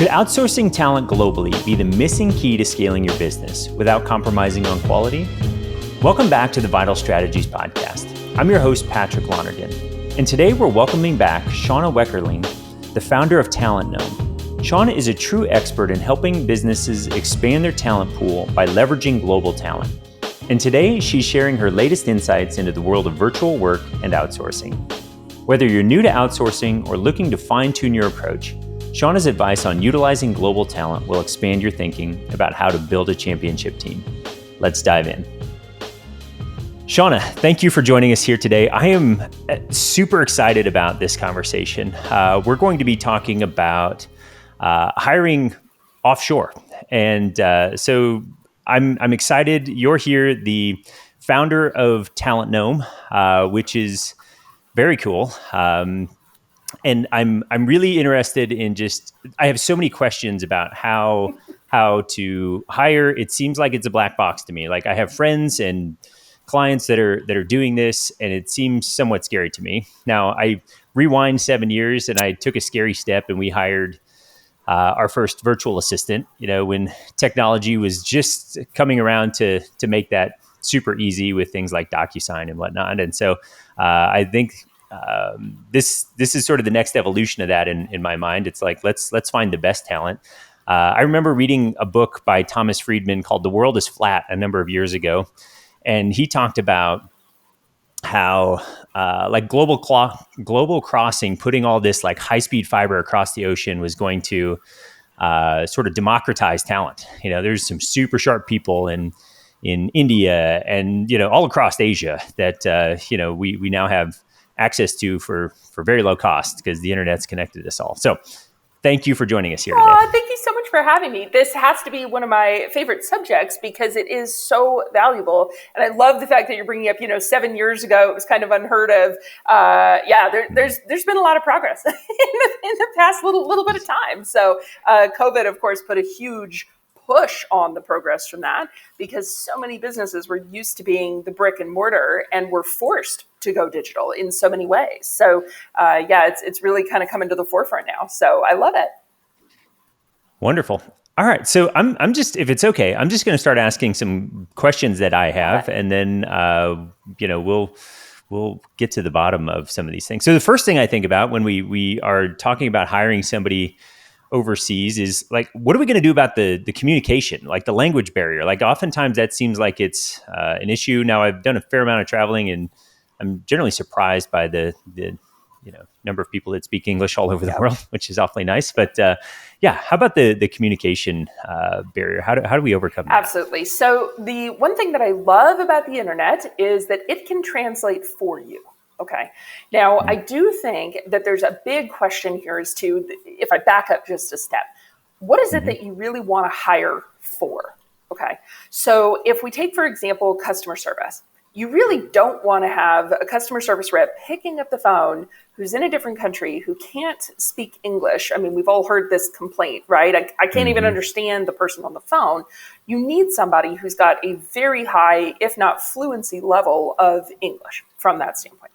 Could outsourcing talent globally be the missing key to scaling your business without compromising on quality? Welcome back to the Vital Strategies podcast. I'm your host, Patrick Lonergan, and today we're welcoming back Shauna Wekherlien, the founder of Talent Gnome. Shauna is a true expert in helping businesses expand their talent pool by leveraging global talent. And today, she's sharing her latest insights into the world of virtual work and outsourcing. Whether you're new to outsourcing or looking to fine-tune your approach, Shauna's advice on utilizing global talent will expand your thinking about how to build a championship team. Let's dive in. Shauna, thank you for joining us here today. I am super excited about this conversation. We're going to be talking about hiring offshore. And so I'm excited. You're here, the founder of Talent Gnome, which is very cool. And I'm really interested in I have so many questions about how to hire. It seems like it's a black box to me. Like I have friends and clients that are doing this, and it seems somewhat scary to me. Now I rewind 7 years, and I took a scary step, and we hired our first virtual assistant. You know, when technology was just coming around to make that super easy with things like DocuSign and whatnot. And so I think. This is sort of the next evolution of that in my mind. It's like, let's find the best talent. I remember reading a book by Thomas Friedman called The World is Flat a number of years ago. And he talked about how like global crossing, putting all this like high-speed fiber across the ocean was going to sort of democratize talent. You know, there's some super sharp people in India and, you know, all across Asia that, you know, we now have access to for very low cost because the internet's connected us all. So thank you for joining us here today. Thank you so much for having me. This has to be one of my favorite subjects because it is so valuable. And I love the fact that you're bringing up, 7 years ago, it was kind of unheard of. There's been a lot of progress in the past little bit of time. So COVID, of course, put a huge push on the progress from that because so many businesses were used to being the brick and mortar and were forced to go digital in so many ways. So it's really kind of coming to the forefront now. So I love it. Wonderful. All right. So I'm just, if it's okay, I'm just going to start asking some questions that I have, and then we'll get to the bottom of some of these things. So the first thing I think about when we are talking about hiring somebody overseas is like, what are we going to do about the communication, like the language barrier? Like oftentimes that seems like it's an issue. Now I've done a fair amount of traveling, and I'm generally surprised by the number of people that speak English all over the world, which is awfully nice. But how about the communication barrier? How do we overcome that? Absolutely. So the one thing that I love about the internet is that it can translate for you. Okay. Now, I do think that there's a big question here as to, if I back up just a step, what is it that you really want to hire for? Okay. So if we take, for example, customer service, you really don't want to have a customer service rep picking up the phone who's in a different country, who can't speak English. I mean, we've all heard this complaint, right? I can't even understand the person on the phone. You need somebody who's got a very high, if not fluency level of English from that standpoint.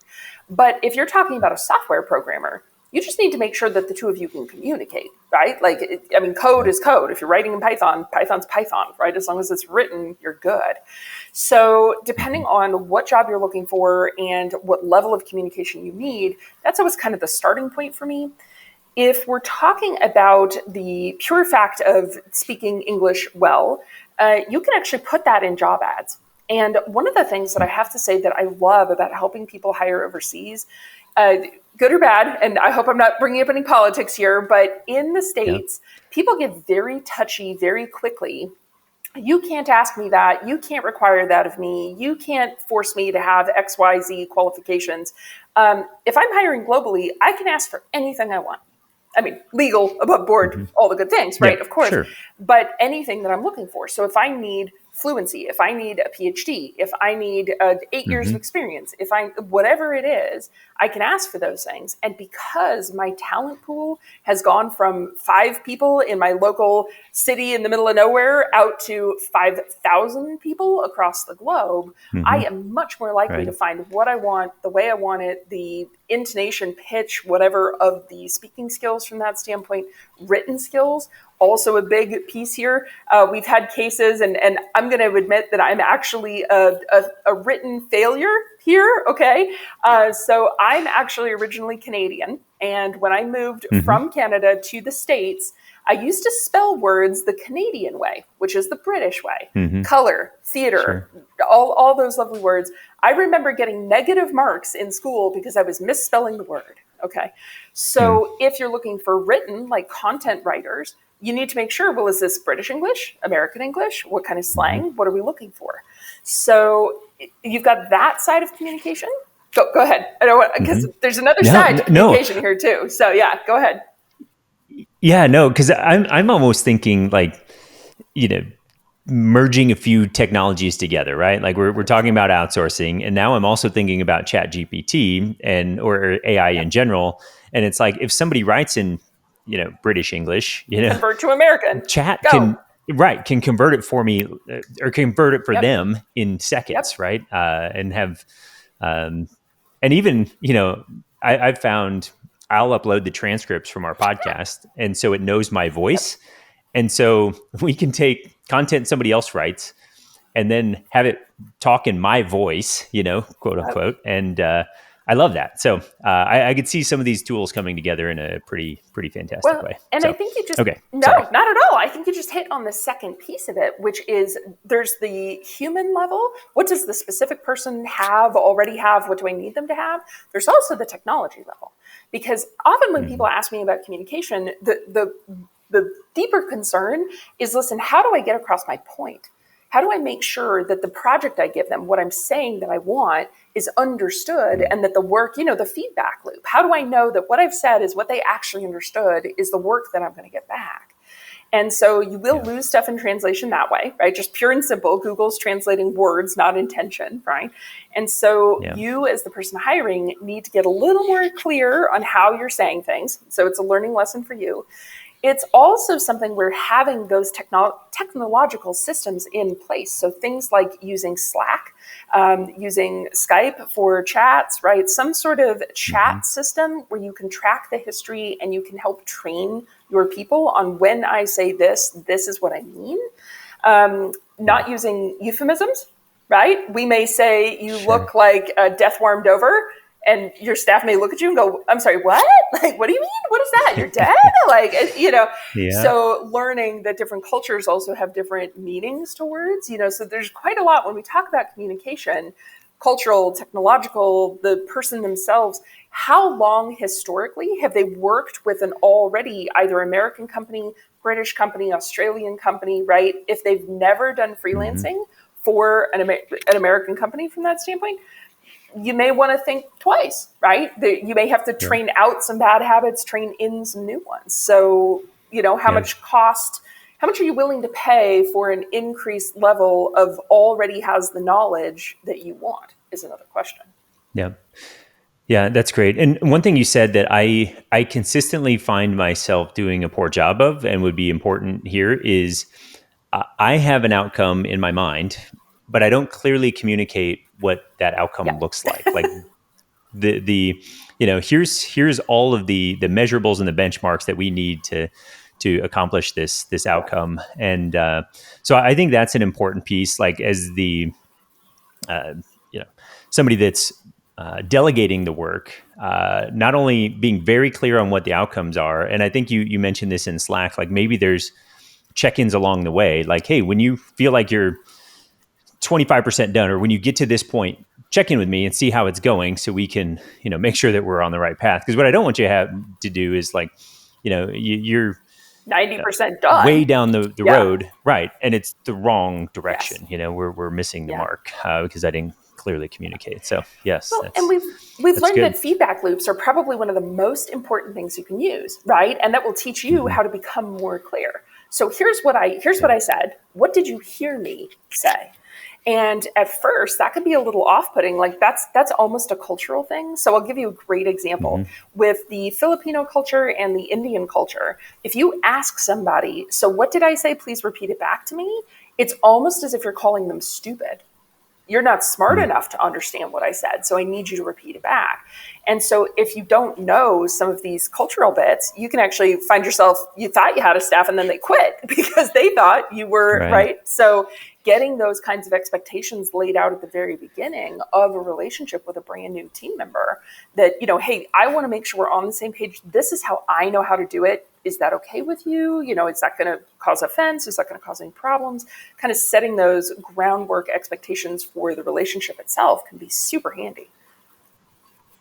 But if you're talking about a software programmer, you just need to make sure that the two of you can communicate, right? Like, code is code. If you're writing in Python, Python's Python, right? As long as it's written, you're good. So depending on what job you're looking for and what level of communication you need, that's always kind of the starting point for me. If we're talking about the pure fact of speaking English well, you can actually put that in job ads. And one of the things that I have to say that I love about helping people hire overseas, good or bad, and I hope I'm not bringing up any politics here, but in the States, people get very touchy very quickly. You can't ask me that. You can't require that of me. You can't force me to have XYZ qualifications. If I'm hiring globally, I can ask for anything I want. I mean, legal, above board, all the good things, right? Of course. Sure. But anything that I'm looking for. So if I need fluency, if I need a PhD, if I need 8 years of experience, whatever it is, I can ask for those things. And because my talent pool has gone from 5 people in my local city in the middle of nowhere out to 5,000 people across the globe, I am much more likely to find what I want, the way I want it, the intonation, pitch, whatever of the speaking skills from that standpoint, written skills. Also a big piece here. We've had cases, and I'm going to admit that I'm actually a written failure here, okay? So I'm actually originally Canadian, and when I moved from Canada to the States, I used to spell words the Canadian way, which is the British way. Color, theater, all those lovely words. I remember getting negative marks in school because I was misspelling the word, okay? So if you're looking for written, like content writers, you need to make sure, well, is this British English, American English? What kind of slang? What are we looking for? So you've got that side of communication. Go ahead. I don't want, because there's another side to communication here too. So yeah, go ahead. Yeah, no, because I'm almost thinking like, merging a few technologies together, right? Like we're talking about outsourcing, and now I'm also thinking about Chat GPT or AI in general. And it's like if somebody writes in British English, convert to American. Chat can convert it for me or convert it for them in seconds, right? And have and even I've found I'll upload the transcripts from our podcast, and so it knows my voice. And so we can take content somebody else writes and then have it talk in my voice, quote unquote. And I love that. So I could see some of these tools coming together in a pretty fantastic way. And so, I think you just, sorry. Not at all. I think you just hit on the second piece of it, which is there's the human level. What does the specific person already have? What do I need them to have? There's also the technology level. Because often when people ask me about communication, the deeper concern is, listen, how do I get across my point? How do I make sure that the project I give them, what I'm saying that I want, is understood, and that the work, the feedback loop? How do I know that what I've said is what they actually understood is the work that I'm going to get back? And so you will lose stuff in translation that way, right? Just pure and simple. Google's translating words, not intention, right? And so you, as the person hiring, need to get a little more clear on how you're saying things. So it's a learning lesson for you. It's also something where having those technological systems in place. So things like using Slack, using Skype for chats, right? Some sort of chat system where you can track the history and you can help train your people on when I say this is what I mean. Not using euphemisms, right? We may say you look like a death warmed over, and your staff may look at you and go, I'm sorry, what? Like, what do you mean? What is that? You're dead? So learning that different cultures also have different meanings to words, so there's quite a lot when we talk about communication, cultural, technological, the person themselves. How long historically have they worked with an already either American company, British company, Australian company, right? If they've never done freelancing for an American company from that standpoint, you may want to think twice, right? You may have to train out some bad habits, train in some new ones. So, how much are you willing to pay for an increased level of already has the knowledge that you want is another question. Yeah. Yeah, that's great. And one thing you said that I consistently find myself doing a poor job of and would be important here is I have an outcome in my mind, but I don't clearly communicate what that outcome looks like. Like here's all of the measurables and the benchmarks that we need to accomplish this outcome. And so I think that's an important piece, like as the somebody that's delegating the work, not only being very clear on what the outcomes are. And I think you mentioned this in Slack, like maybe there's check-ins along the way. Like, hey, when you feel like you're 25% done, or when you get to this point, check in with me and see how it's going so we can, make sure that we're on the right path. Because what I don't want you to have to do is like, you're 90% done, way down the road, right? And it's the wrong direction. We're missing the mark because I didn't clearly communicate. So yes, and we've learned that feedback loops are probably one of the most important things you can use, right? And that will teach you how to become more clear. So here's what I said. What did you hear me say? And at first, that could be a little off-putting. Like that's almost a cultural thing. So I'll give you a great example. With the Filipino culture and the Indian culture. If you ask somebody, so what did I say? Please repeat it back to me. It's almost as if you're calling them stupid. You're not smart enough to understand what I said, so I need you to repeat it back. And so if you don't know some of these cultural bits, you can actually find yourself, you thought you had a staff and then they quit because they thought you were, right? So getting those kinds of expectations laid out at the very beginning of a relationship with a brand new team member that, hey, I want to make sure we're on the same page. This is how I know how to do it. Is that okay with you? Is that going to cause offense? Is that going to cause any problems? Kind of setting those groundwork expectations for the relationship itself can be super handy.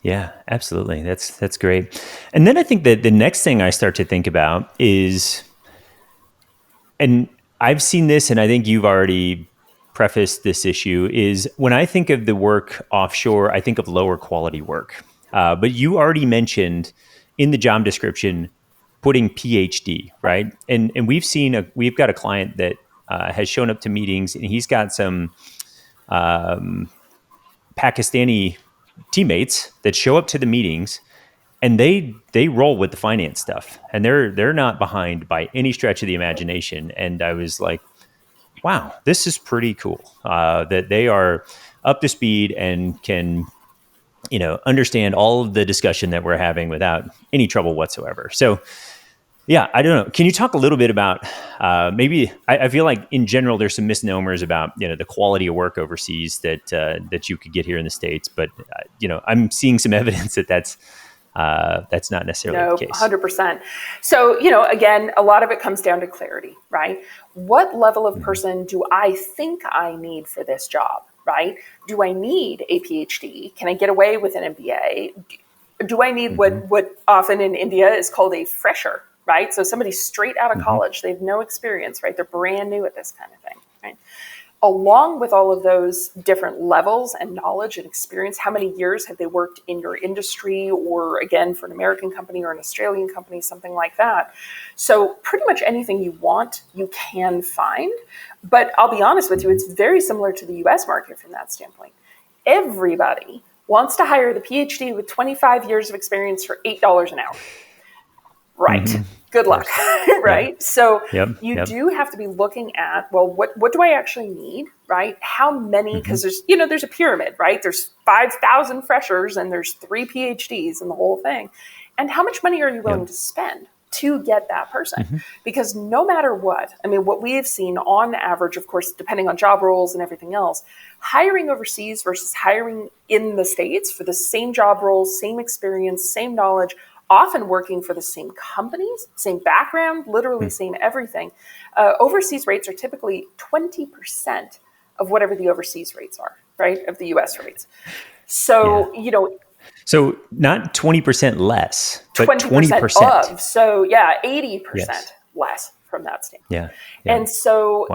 Yeah, absolutely. That's great. And then I think that the next thing I start to think about is, and I've seen this, and I think you've already prefaced this issue, is when I think of the work offshore, I think of lower quality work. But you already mentioned in the job description putting PhD, right? And we've got a client that has shown up to meetings, and he's got some Pakistani teammates that show up to the meetings, and they roll with the finance stuff, and they're not behind by any stretch of the imagination. And I was like, wow, this is pretty cool that they are up to speed and can understand all of the discussion that we're having without any trouble whatsoever. So yeah, I don't know. Can you talk a little bit about maybe? I feel like in general there's some misnomers about the quality of work overseas that you could get here in the States, but I'm seeing some evidence that that's not necessarily the case. 100%. So again, a lot of it comes down to clarity, right? What level of person do I think I need for this job, right? Do I need a PhD? Can I get away with an MBA? Do I need what often in India is called a fresher? Right? So somebody straight out of college, they have no experience, right? They're brand new at this kind of thing, right? Along with all of those different levels and knowledge and experience, how many years have they worked in your industry, or again, for an American company or an Australian company, something like that. So pretty much anything you want, you can find. But I'll be honest with you, it's very similar to the US market from that standpoint. Everybody wants to hire the PhD with 25 years of experience for $8 an hour. Right. Good luck. Right. Yeah. So you do have to be looking at, well, what do I actually need? Right. How many? Because there's a pyramid, right? There's 5,000 freshers and there's 3 PhDs in the whole thing. And how much money are you willing to spend to get that person? Because no matter what, I mean, what we have seen on average, of course, depending on job roles and everything else, hiring overseas versus hiring in the States for the same job roles, same experience, same knowledge, often working for the same companies, same background, literally same everything. Overseas rates are typically 20% of whatever the overseas rates are, right, of the U.S. rates. So, So not 20% less, but 20% of. So, 80% less from that standpoint. Yeah. And so,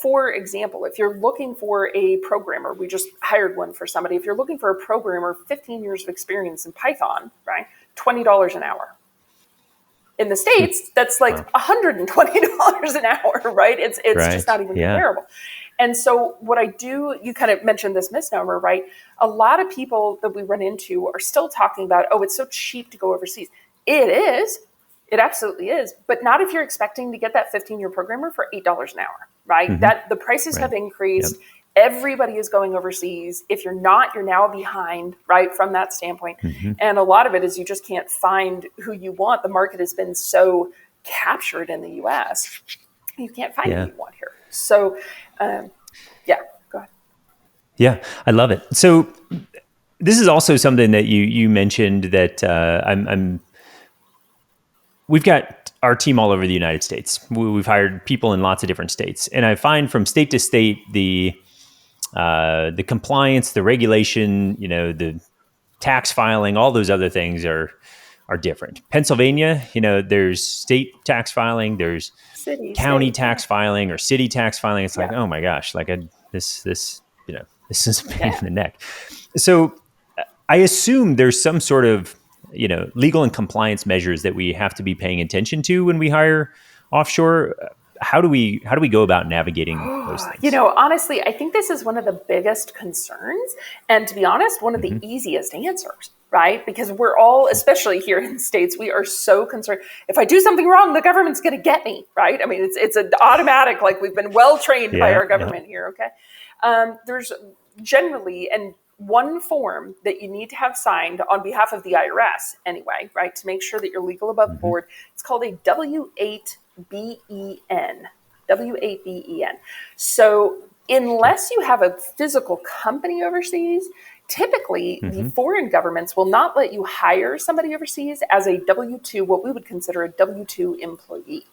for example, if you're looking for a programmer, we just hired one for somebody. If you're looking for a programmer, 15 years of experience in Python, right? $20 an hour. In the States, that's like $120 an hour, right? It's just not even comparable. And so what I do, you kind of mentioned this misnomer, right? A lot of people that we run into are still talking about, oh, it's so cheap to go overseas. It is. It absolutely is. But not if you're expecting to get that 15-year programmer for $8 an hour, right? That the prices have increased. Everybody is going overseas. If you're not, you're now behind, right, from that standpoint. And a lot of it is you just can't find who you want. The market has been so captured in the U.S. You can't find who you want here. So, go ahead. Yeah, I love it. So this is also something that you mentioned that we've got our team all over the United States. We've hired people in lots of different states. And I find from state to state, the compliance, the regulation, the tax filing, all those other things are different. Pennsylvania, there's state tax filing, there's county tax filing or city tax filing. It's like, oh my gosh, like this is a pain in the neck. So I assume there's some sort of, legal and compliance measures that we have to be paying attention to when we hire offshore. how do we go about navigating those things? Honestly, I think this is one of the biggest concerns. And to be honest, one of the easiest answers, right? Because we're all, especially here in the States, we are so concerned. If I do something wrong, the government's going to get me, right? I mean, it's an automatic, like we've been well trained by our government here, okay? There's generally, and one form that you need to have signed on behalf of the IRS anyway, right, to make sure that you're legal above board. It's called a W-8-B-E-N. W-8-B-E-N. So unless you have a physical company overseas, typically the foreign governments will not let you hire somebody overseas as a W-2, what we would consider a W-2 employee.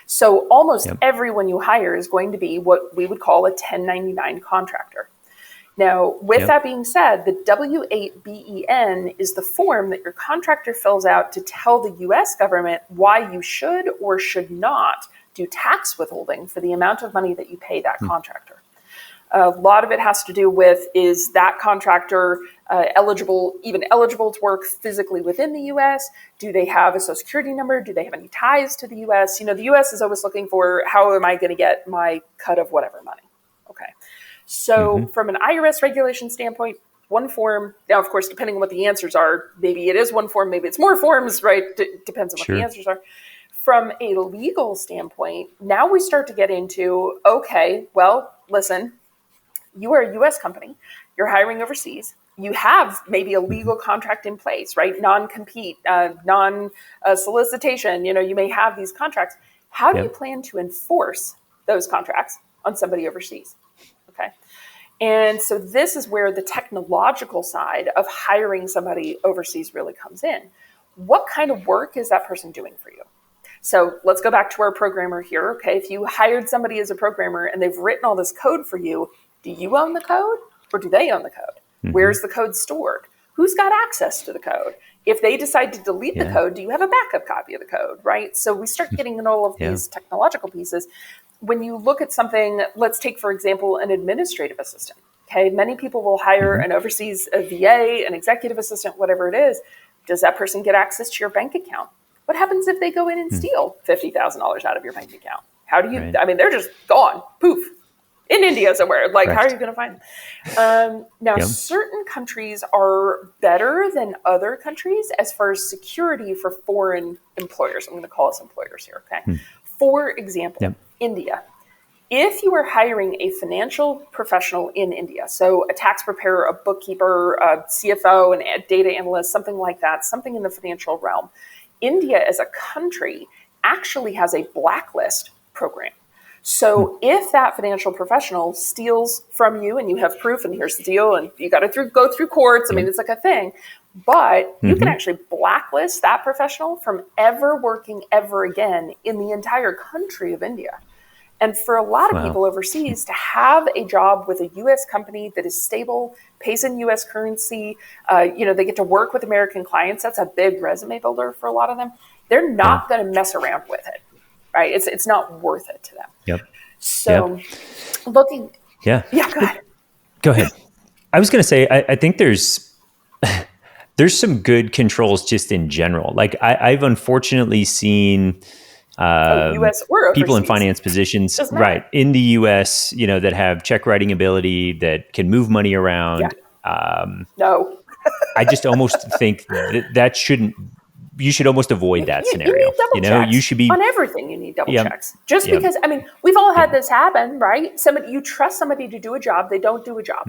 So almost everyone you hire is going to be what we would call a 1099 contractor. Now, with that being said, the W-8-B-E-N is the form that your contractor fills out to tell the U.S. government why you should or should not do tax withholding for the amount of money that you pay that contractor. A lot of it has to do with, is that contractor eligible to work physically within the U.S.? Do they have a social security number? Do they have any ties to the U.S.? The U.S. is always looking for, how am I going to get my cut of whatever money? Okay. So from an IRS regulation standpoint, one form, now, of course, depending on what the answers are, maybe it is one form, maybe it's more forms, right? Depends on what the answers are. From a legal standpoint, now we start to get into, okay, well, listen, you are a U.S. company, you're hiring overseas, you have maybe a legal contract in place, right? Non-compete, non-solicitation, you may have these contracts. How do you plan to enforce those contracts on somebody overseas? Okay. And so this is where the technological side of hiring somebody overseas really comes in. What kind of work is that person doing for you? So let's go back to our programmer here. Okay. If you hired somebody as a programmer and they've written all this code for you, do you own the code or do they own the code? Where's the code stored? Who's got access to the code? If they decide to delete the code, do you have a backup copy of the code, right? So we start getting in all of these technological pieces. When you look at something, let's take, for example, an administrative assistant. Okay, many people will hire an overseas VA, an executive assistant, whatever it is. Does that person get access to your bank account? What happens if they go in and steal $50,000 out of your bank account? How do you, I mean, they're just gone, poof, in India somewhere. Like, how are you going to find them? Now, certain countries are better than other countries as far as security for foreign employers. I'm going to call us employers here, okay? For example, India. If you are hiring a financial professional in India, so a tax preparer, a bookkeeper, a CFO, a data analyst, something like that, something in the financial realm, India as a country actually has a blacklist program. So if that financial professional steals from you and you have proof and here's the deal and you got to go through courts, I mean, it's like a thing, but you can actually blacklist that professional from ever working ever again in the entire country of India. And for a lot of people overseas to have a job with a U.S. company that is stable, pays in U.S. currency, they get to work with American clients. That's a big resume builder for a lot of them. They're not going to mess around with it, right? It's not worth it to them. So looking. Go ahead. Go ahead. I was going to say, I think there's some good controls just in general. Like I've unfortunately seen US or people in finance positions, right, in the US, that have check writing ability, that can move money around. No. I just almost think that you should almost avoid that scenario. You need double checks. You should be on everything. You need double checks. Just because, I mean, we've all had this happen, right? You trust somebody to do a job, they don't do a job.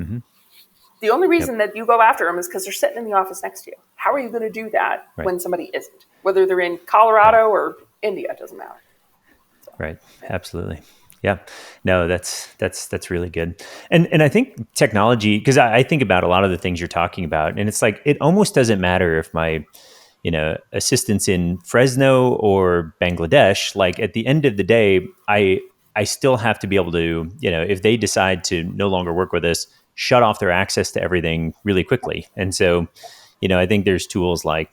The only reason that you go after them is because they're sitting in the office next to you. How are you going to do that when somebody isn't? Whether they're in Colorado or India, it doesn't matter. So, right. Absolutely. Yeah. No, that's really good. And I think technology, because I think about a lot of the things you're talking about, and it's like, it almost doesn't matter if my, assistant's in Fresno or Bangladesh. Like at the end of the day, I still have to be able to, if they decide to no longer work with us, shut off their access to everything really quickly. And so, I think there's tools like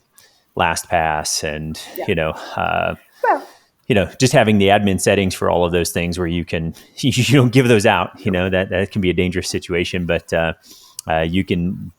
LastPass and, just having the admin settings for all of those things where you don't give those out, that can be a dangerous situation. But you can,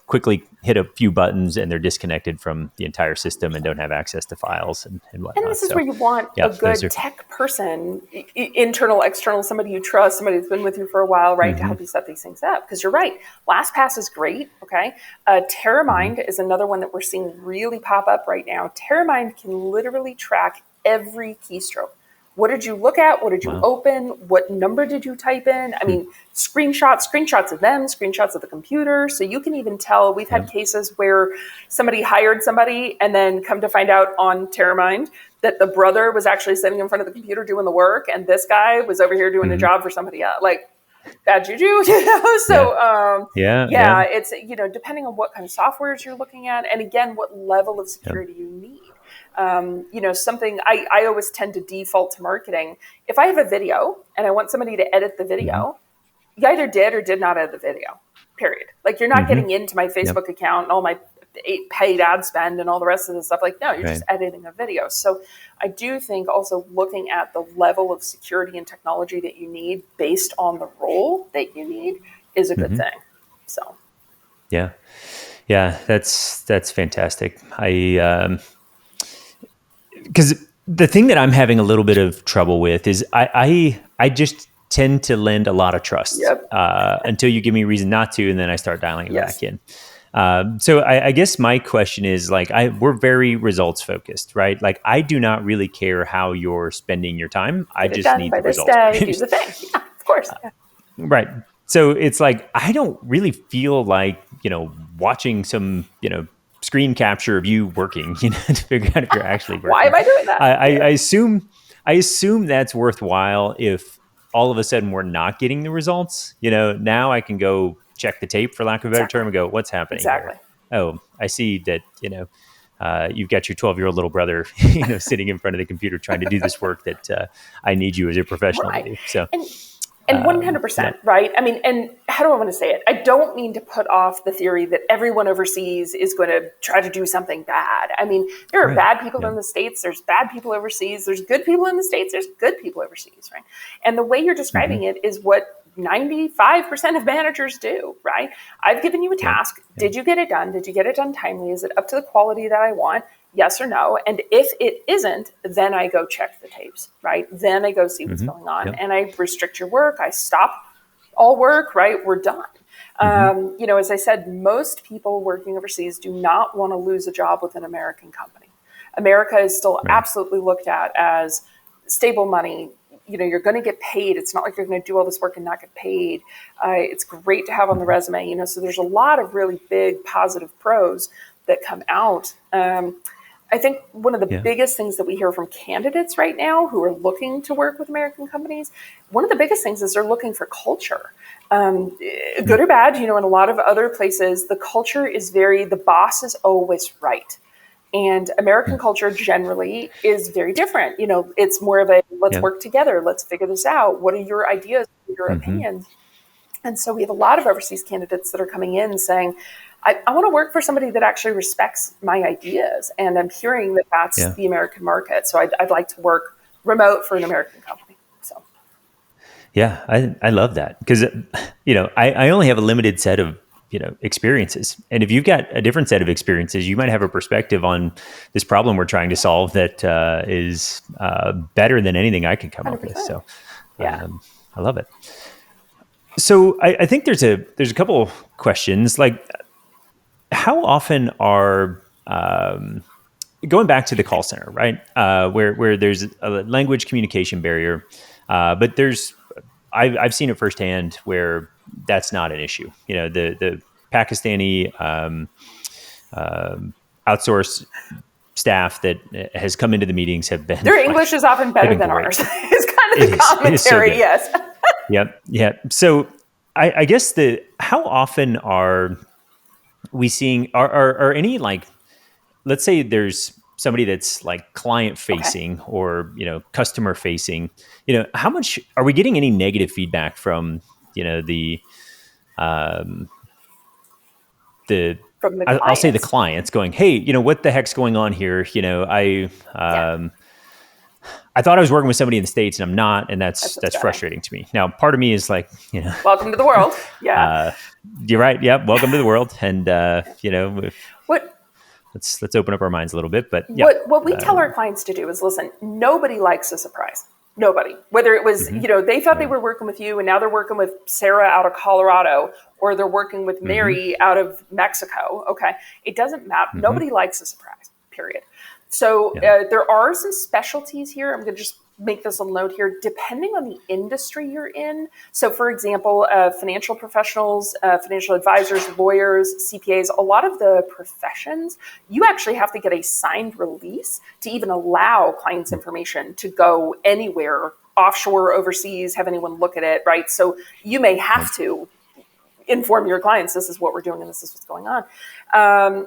quickly hit a few buttons and they're disconnected from the entire system and don't have access to files and And whatnot. this is So where you want yeah, a those good are, tech person, internal, external, somebody you trust, somebody who's been with you for a while, right, to mm-hmm, help you set these things up. Because you're right, LastPass is great. Okay, mm-hmm, TerraMind is another one that we're seeing really pop up right now. TerraMind can literally track every keystroke. What did you look at? What did you wow. open? What number did you type in? I mean, screenshots of them, screenshots of the computer. So you can even tell. We've had Yep. cases where somebody hired somebody and then come to find out on TerraMind that the brother was actually sitting in front of the computer doing the work, and this guy was over here doing a Mm-hmm. job for somebody else. Like, bad juju, Yeah. So, Yeah. yeah, Yeah. it's, depending on what kind of softwares you're looking at, and again, what level of Yep. security you need. Something I always tend to default to marketing. If I have a video and I want somebody to edit the Mm-hmm. video, you either did or did not edit the video, period. Like, you're not Mm-hmm. getting into my Yep. Facebook account and all my paid ad spend and all the rest of the stuff. Like, no, you're Right. just editing a video. So I do think also looking at the level of security and technology that you need based on the role that you need is a good Mm-hmm. thing. So Yeah. Yeah. That's fantastic. Because the thing that I'm having a little bit of trouble with is I just tend to lend a lot of trust yep. until you give me a reason not to, and then I start dialing it Yes. back in. So I guess my question is, like, we're very results focused, right? Like, I do not really care how you're spending your time. I Get it just done need by the this results day, do produced. the thing. Yeah, of course. Yeah. Right. So it's like, I don't really feel like, watching some, screen capture of you working, to figure out if you're actually Why am working. I doing that? I assume that's worthwhile if all of a sudden we're not getting the results. Now I can go check the tape, for lack of a better term, Exactly. and go, what's happening here? Exactly. Oh, I see that, you've got your 12-year-old little brother, sitting in front of the computer trying to do this work that I need you as a professional to Right. do. So, And yeah. 100%, right? I mean, and how do I want to say it? I don't mean to put off the theory that everyone overseas is going to try to do something bad. I mean, there are Right. bad people Yeah. in the States, there's bad people overseas, there's good people in the States, there's good people overseas, right? And the way you're Mm-hmm. describing it is what 95% of managers do, right? I've given you a Yep. task. Yep. Did you get it done? Did you get it done timely? Is it up to the quality that I want? Yes or no. And if it isn't, then I go check the tapes, right? Then I go see what's Mm-hmm. going on, Yep. and I restrict your work. I stop all work, right? We're done. Mm-hmm. As I said, most people working overseas do not want to lose a job with an American company. America is still Right. absolutely looked at as stable money. You're going to get paid. It's not like you're going to do all this work and not get paid. It's great to have on the resume. So there's a lot of really big positive pros that come out. I think one of the Yeah. biggest things that we hear from candidates right now who are looking to work with American companies, one of the biggest things is they're looking for culture. Good or bad, in a lot of other places, the culture is the boss is always right. And American culture generally is very different. It's more of a let's Yeah. work together, let's figure this out. What are your ideas, your Mm-hmm. opinions? And so we have a lot of overseas candidates that are coming in saying, I want to work for somebody that actually respects my ideas. And I'm hearing that that's Yeah. the American market. So I'd like to work remote for an American company. So, Yeah. I love that because, I only have a limited set of, experiences. And if you've got a different set of experiences, you might have a perspective on this problem we're trying to solve that is better than anything I could come up with. 100%. So Yeah. I love it. So I think there's a couple of questions, like, how often are going back to the call center, right? Where there's a language communication barrier, but I've seen it firsthand where that's not an issue. The Pakistani outsourced staff that has come into the meetings have been Their like, English is often they've better been than great. ours. It's kind of It the is. It is so commentary, good. yes. Yep. Yeah. So I guess how often are we seeing are any, like, let's say there's somebody that's like client Okay. facing or customer facing, how much are we getting any negative feedback from the um the From the I'll say the clients. clients going, hey, what the heck's going on here? I Yeah. I thought I was working with somebody in the States and I'm not, and that's upsetting. frustrating to me. Now, part of me is like, Welcome to the world. Yeah. You're right. Yeah, welcome to the world, and What let's open up our minds a little bit. But yeah, what we tell our clients to do is listen. Nobody likes a surprise. Nobody. Whether it was they thought they were working with you, and now they're working with Sarah out of Colorado, or they're working with Mary out of Mexico. Okay, it doesn't matter. Nobody likes a surprise. Period. So there are some specialties here. I'm going to just make this a note here, depending on the industry you're in. So for example, financial professionals, financial advisors, lawyers, CPAs, a lot of the professions, you actually have to get a signed release to even allow clients' information to go anywhere, offshore, overseas, have anyone look at it, right? So you may have to inform your clients, this is what we're doing and this is what's going on.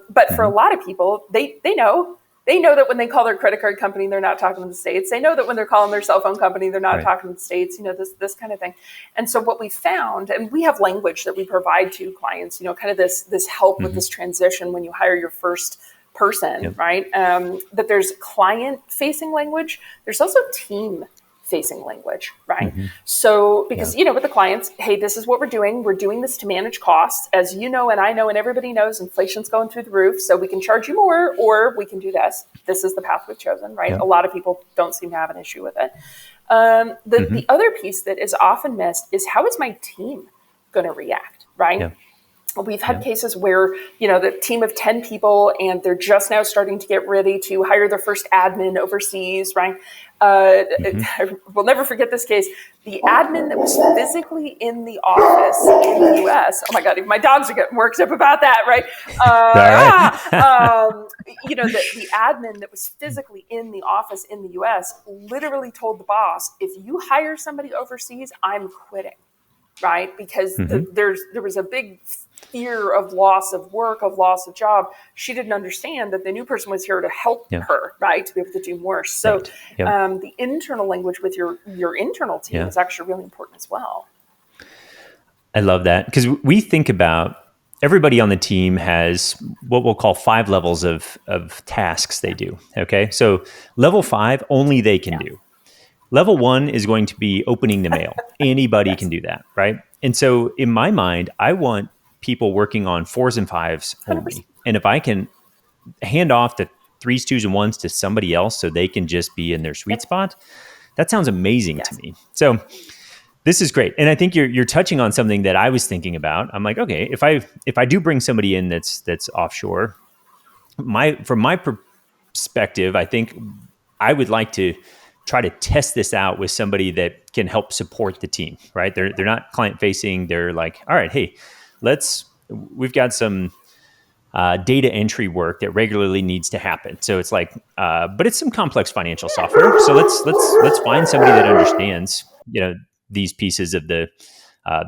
But for a lot of people, they know. They know that when they call their credit card company, they're not talking to the States. They know that when they're calling their cell phone company, they're not talking to the States, this kind of thing. And so what we found, and we have language that we provide to clients, kind of this help with this transition when you hire your first person, right? That there's client-facing language. There's also team-facing language, right? So because, with the clients, hey, this is what we're doing. We're doing this to manage costs. As you know, and I know, and everybody knows, inflation's going through the roof. So we can charge you more, or we can do this. This is the path we've chosen, right? A lot of people don't seem to have an issue with it. The other piece that is often missed is, how is my team going to react, right? We've had cases where, the team of 10 people, and they're just now starting to get ready to hire their first admin overseas, right? We'll never forget this case. The admin that was physically in the office in the U.S. Oh my God, even my dogs are getting worked up about that, right? The admin that was physically in the office in the U.S. literally told the boss, if you hire somebody overseas, I'm quitting, right? Because there was a big fear of loss of work, of loss of job. She didn't understand that the new person was here to help her, right, to be able to do more. So the internal language with your internal team is actually really important as well. I love that, because we think about everybody on the team has what we'll call 5 levels of tasks they do. Okay, so level 5 only they can do. Level 1 is going to be opening the mail. Anybody can do that, right? And so in my mind, I want people working on 4s and 5s only. 100%. And if I can hand off the 3s, 2s, and 1s to somebody else so they can just be in their sweet spot, that sounds amazing to me. So this is great. And I think you're touching on something that I was thinking about. I'm like, okay, if I do bring somebody in that's offshore, from my perspective, I think I would like to try to test this out with somebody that can help support the team, right? They're not client facing. They're like, all right, hey, we've got some data entry work that regularly needs to happen. So it's like, but it's some complex financial software. So let's find somebody that understands, these pieces of the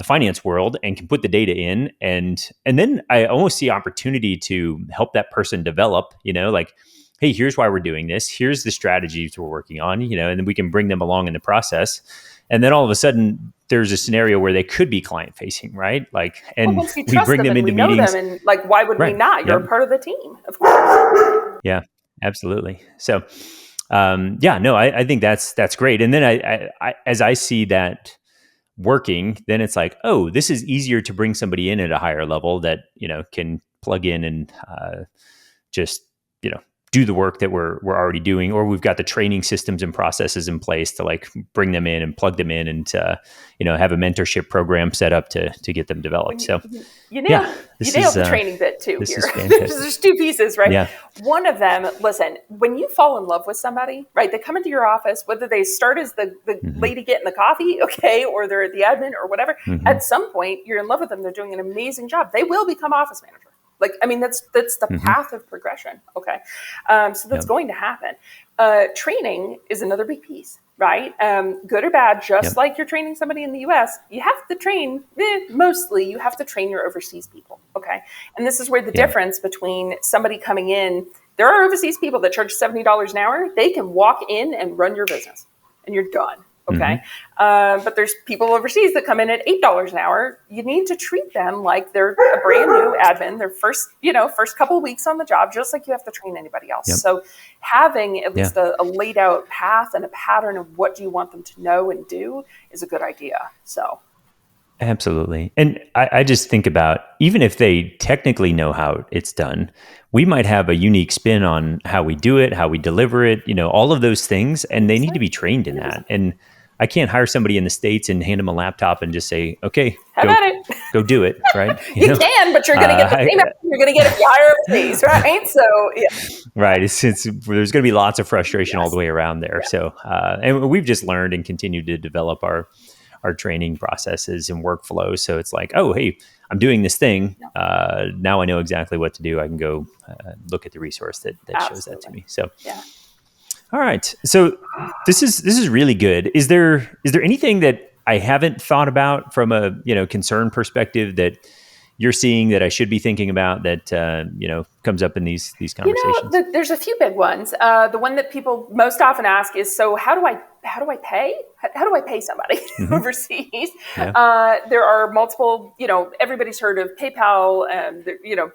finance world and can put the data in. And then I almost see opportunity to help that person develop, like, hey, here's why we're doing this. Here's the strategies we're working on, and then we can bring them along in the process. And then all of a sudden there's a scenario where they could be client facing, right? Like, and once we bring them into know meetings. Them, and like, why would we not? You're a part of the team, of course. Yeah, absolutely. So, I think that's great. And then I as I see that working, then it's like, oh, this is easier to bring somebody in at a higher level that, can plug in and just, do the work that we're already doing, or we've got the training systems and processes in place to like bring them in and plug them in and have a mentorship program set up to get them developed. So you nailed the training bit too here. There's 2 pieces, right? Yeah. One of them, listen, when you fall in love with somebody, right? They come into your office, whether they start as the lady getting the coffee, okay, or they're the admin or whatever. At some point, you're in love with them. They're doing an amazing job. They will become office manager. Like, I mean, that's the path of progression. Okay. So that's going to happen. Training is another big piece, right? Good or bad, just like you're training somebody in the US, you have to train, mostly you have to train your overseas people. Okay. And this is where the difference between somebody coming in, there are overseas people that charge $70 an hour. They can walk in and run your business and you're done. Okay. But there's people overseas that come in at $8 an hour. You need to treat them like they're a brand new admin, their first couple of weeks on the job, just like you have to train anybody else. Yep. So having at least a laid out path and a pattern of what do you want them to know and do is a good idea. So. Absolutely. And I just think about, even if they technically know how it's done, we might have a unique spin on how we do it, how we deliver it, all of those things, and they need to be trained in that. And I can't hire somebody in the States and hand them a laptop and just say, okay, go do it, right? You can, but you're going to get the same you're going to get if you hire overseas, right? So, yeah. Right. It's there's going to be lots of frustration all the way around there. Yeah. So, and we've just learned and continued to develop our training processes and workflows. So it's like, oh, hey, I'm doing this thing. Now I know exactly what to do. I can go look at the resource that shows that to me. So, all right. So this is really good. Is there anything that I haven't thought about from a concern perspective that you're seeing that I should be thinking about that comes up in these conversations? There's a few big ones. The one that people most often ask is, so how do I pay? How do I pay somebody overseas? Yeah. There are multiple. Everybody's heard of PayPal and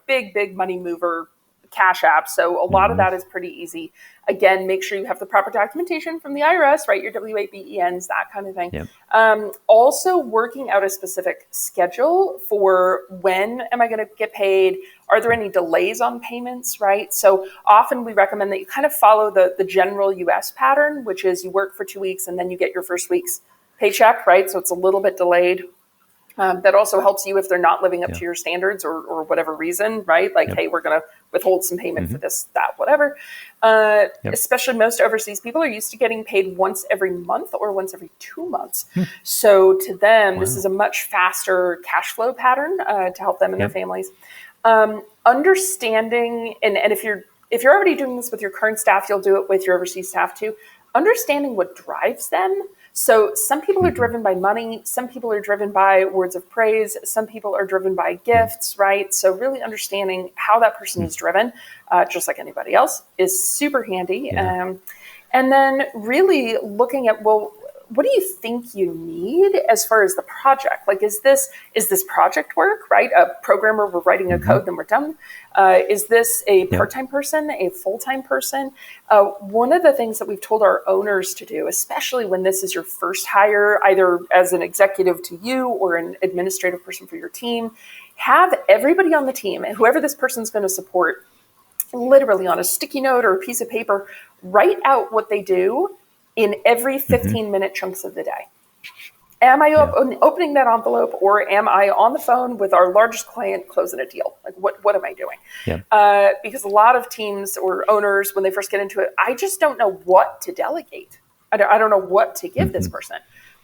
big money mover, Cash App. So a lot of that is pretty easy. Again, make sure you have the proper documentation from the IRS, right? Your W-8BENs, that kind of thing. Yep. Also working out a specific schedule for when am I going to get paid? Are there any delays on payments, right? So often we recommend that you kind of follow the general US pattern, which is you work for 2 weeks and then you get your first week's paycheck, right? So it's a little bit delayed. That also helps you if they're not living up to your standards or whatever reason, right? Like, hey, we're going to withhold some payment for this, that, whatever. Especially most overseas people are used to getting paid once every month or once every 2 months. So to them, this is a much faster cash flow pattern to help them and their families. Understanding, and if you're already doing this with your current staff, you'll do it with your overseas staff too. Understanding what drives them. So some people are driven by money. Some people are driven by words of praise. Some people are driven by gifts, right? So really understanding how that person is driven, just like anybody else, is super handy. Yeah. And then really looking at, well, what do you think you need as far as the project? Like, is this project work, right? A programmer, we're writing a code, then we're done. Is this a part-time person, a full-time person? One of the things that we've told our owners to do, especially when this is your first hire, either as an executive to you or an administrative person for your team, have everybody on the team and whoever this person's going to support, literally on a sticky note or a piece of paper, write out what they do in every 15-minute chunks of the day. Am I opening that envelope, or am I on the phone with our largest client closing a deal? Like, what am I doing? Yeah. Because a lot of teams or owners, when they first get into it, I just don't know what to delegate. I don't know what to give this person.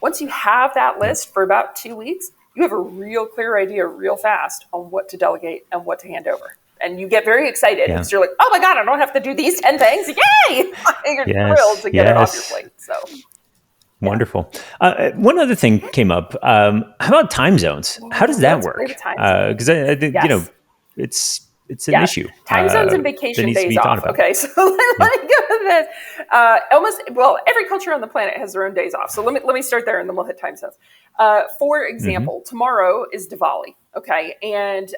Once you have that list for about 2 weeks, you have a real clear idea real fast on what to delegate and what to hand over. And you get very excited because you're like, oh my God, I don't have to do these 10 things. Yay! You're thrilled to get it off your plate. So wonderful. One other thing came up. How about time zones? How does that work? Because I think, it's an issue. Time zones and vacation days off. Okay, so let me go with this. Every culture on the planet has their own days off. So let me start there and then we'll hit time zones. For example, tomorrow is Diwali. Okay, and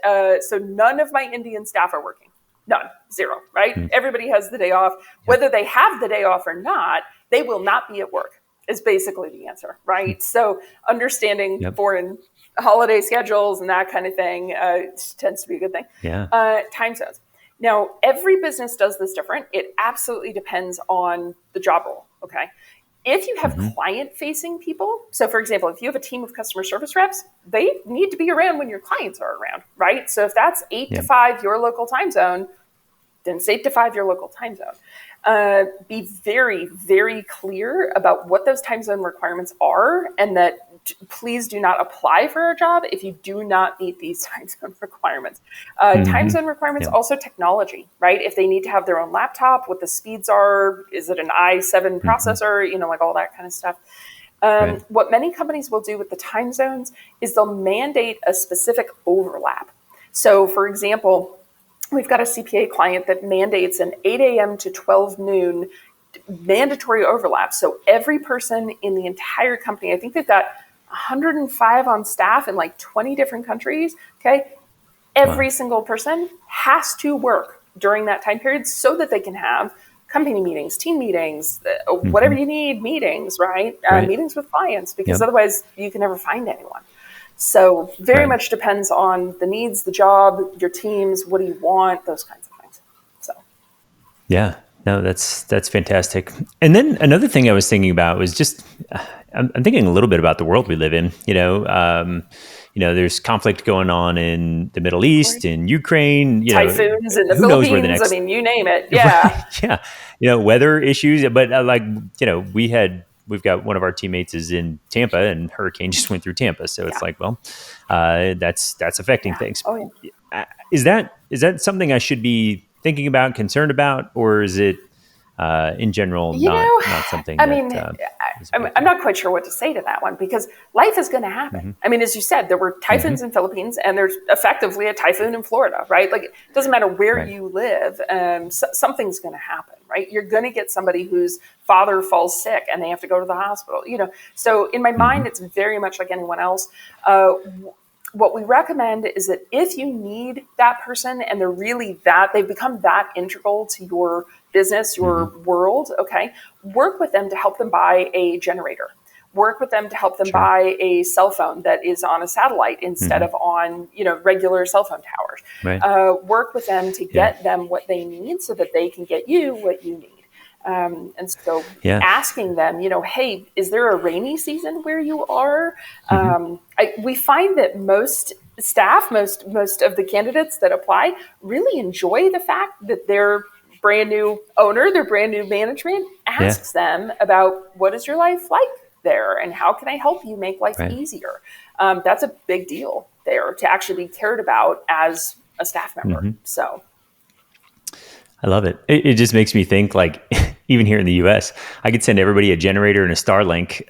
so none of my Indian staff are working. None, zero, right? Everybody has the day off. Whether they have the day off or not, they will not be at work is basically the answer, right? So understanding foreign holiday schedules and that kind of thing tends to be a good thing. Time zones. Now, every business does this different. It absolutely depends on the job role, okay? If you have client-facing people, so for example, if you have a team of customer service reps, they need to be around when your clients are around, right? So if that's 8 to 5 your local time zone, then it's 8 to 5 your local time zone. Be very, very clear about what those time zone requirements are, and that please do not apply for a job if you do not meet these time zone requirements. Time zone requirements, also technology, right? If they need to have their own laptop, what the speeds are, is it an i7 processor, like all that kind of stuff. What many companies will do with the time zones is they'll mandate a specific overlap. So for example, we've got a CPA client that mandates an 8 a.m. to 12 noon mandatory overlap. So every person in the entire company, I think they've got 105 on staff in like 20 different countries. Okay. Every single person has to work during that time period so that they can have company meetings, team meetings, whatever you need, meetings, right? Meetings with clients, because otherwise you can never find anyone. So very much depends on the needs, the job, your teams, what do you want, those kinds of things. So yeah, no, that's fantastic. And then another thing I was thinking about was just, I'm thinking a little bit about the world we live in. There's conflict going on in the Middle East, in Ukraine. Typhoons in the who knows Philippines. where the next, I mean, you name it. Yeah, yeah. Weather issues. But we've got one of our teammates is in Tampa, and hurricane just went through Tampa. So it's like, well, that's affecting things. Oh, yeah. Is that something I should be thinking about, concerned about, or is it in general not something? I'm not quite sure what to say to that one, because life is going to happen. I mean, as you said, there were typhoons in Philippines, and there's effectively a typhoon in Florida, right? Like, it doesn't matter where you live, something's going to happen, right? You're going to get somebody whose father falls sick and they have to go to the hospital, So in my mind, it's very much like anyone else. What we recommend is that if you need that person and they've become that integral to your business, your world, okay, work with them to help them buy a generator. Work with them to help them buy a cell phone that is on a satellite instead of on, regular cell phone towers. Right. Work with them to get them what they need so that they can get you what you need. And so asking them, hey, is there a rainy season where you are? We find that most staff, most of the candidates that apply really enjoy the fact that their brand new owner, their brand new management asks them about, what is your life like there? And how can I help you make life easier? That's a big deal there, to actually be cared about as a staff member. So I love it. It just makes me think, like, even here in the U.S., I could send everybody a generator and a Starlink,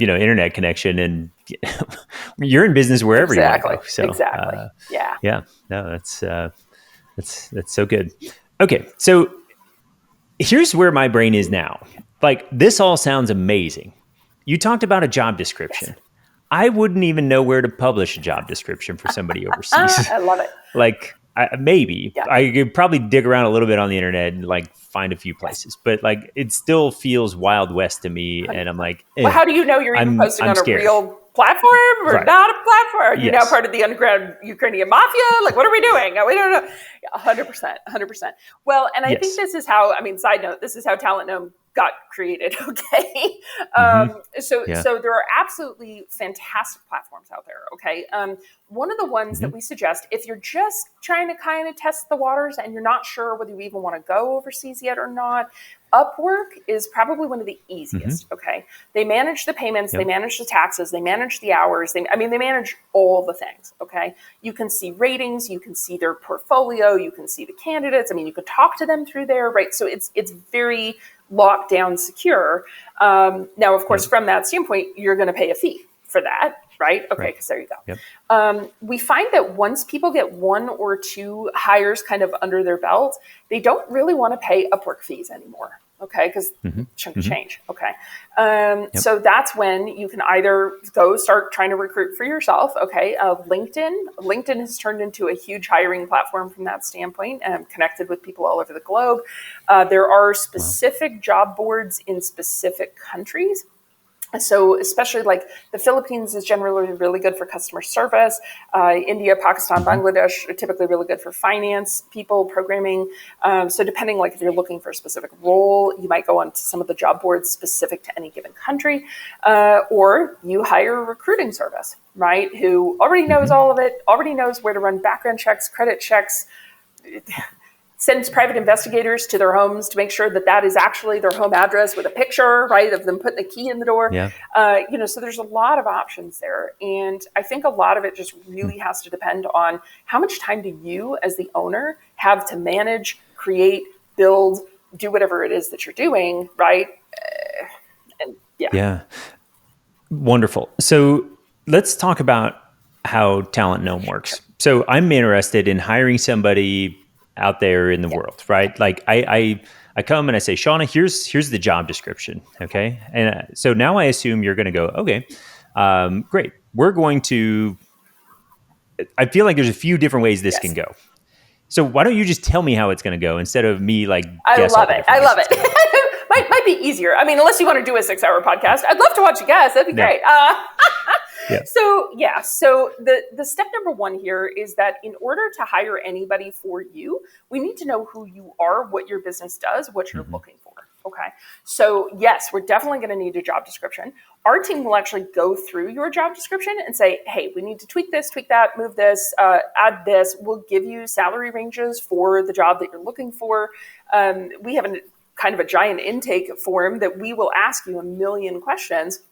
internet connection, and you're in business wherever you want to go. So, no, that's so good. Okay, so here's where my brain is now. Like, this all sounds amazing. You talked about a job description. Yes. I wouldn't even know where to publish a job description for somebody overseas. I love it. Like, I could probably dig around a little bit on the internet and like find a few places, but like, it still feels Wild West to me. And I'm like, well, how do you know you're even posting on scared. A real platform or not a platform? Are you now part of the underground Ukrainian mafia? Like, what are we doing? We don't know. 100%. Well, and I think this is how, side note, this is how Talent Gnome got created. Okay. So there are absolutely fantastic platforms out there. Okay. One of the ones that we suggest, if you're just trying to kind of test the waters and you're not sure whether you even want to go overseas yet or not, Upwork is probably one of the easiest. Okay. They manage the payments, they manage the taxes, they manage the hours. They manage all the things. Okay. You can see ratings, you can see their portfolio, you can see the candidates. You could talk to them through there, right? So it's very locked down, secure. Now, of course, from that standpoint, you're going to pay a fee for that, right? Okay, because there you go. We find that once people get one or two hires kind of under their belt, they don't really want to pay Upwork fees anymore. Okay, because chunk of change. Okay, so that's when you can either go start trying to recruit for yourself. Okay, LinkedIn has turned into a huge hiring platform from that standpoint, and connected with people all over the globe. There are specific job boards in specific countries. So especially like the Philippines is generally really good for customer service. India, Pakistan, Bangladesh are typically really good for finance, people, programming. So depending, like if you're looking for a specific role, you might go onto some of the job boards specific to any given country, or you hire a recruiting service, right? Who already knows all of it, already knows where to run background checks, credit checks, sends private investigators to their homes to make sure that that is actually their home address with a picture, right, of them putting the key in the door. So there's a lot of options there. And I think a lot of it just really has to depend on how much time do you as the owner have to manage, create, build, do whatever it is that you're doing, right? Wonderful. So let's talk about how Talent Gnome works. So I'm interested in hiring somebody out there in the world, right? Like I come and I say, Shauna, here's the job description, okay? And so now I assume you're going to go, okay, great. We're going to. I feel like there's a few different ways this can Yes. go. So why don't you just tell me how it's going to go instead of me like I guess all love the it. different I ways love it's gonna go? it. might be easier. I mean, unless you want to do a 6-hour podcast, I'd love to watch you guys. That'd be Yeah. great. Yeah. So the step number one here is that in order to hire anybody for you, we need to know who you are, what your business does, what you're looking for. Okay. So yes, we're definitely going to need a job description. Our team will actually go through your job description and say, hey, we need to tweak this, tweak that, move this, add this. We'll give you salary ranges for the job that you're looking for. We have kind of a giant intake form that we will ask you a million questions.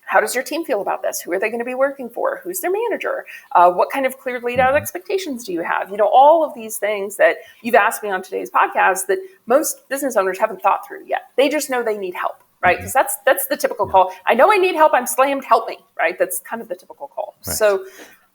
How does your team feel about this? Who are they going to be working for? Who's their manager? What kind of clear laid out expectations do you have? You know, all of these things that you've asked me on today's podcast that most business owners haven't thought through yet. They just know they need help, right? Because that's the typical call. I know I need help. I'm slammed. Help me, right? That's kind of the typical call. Right. So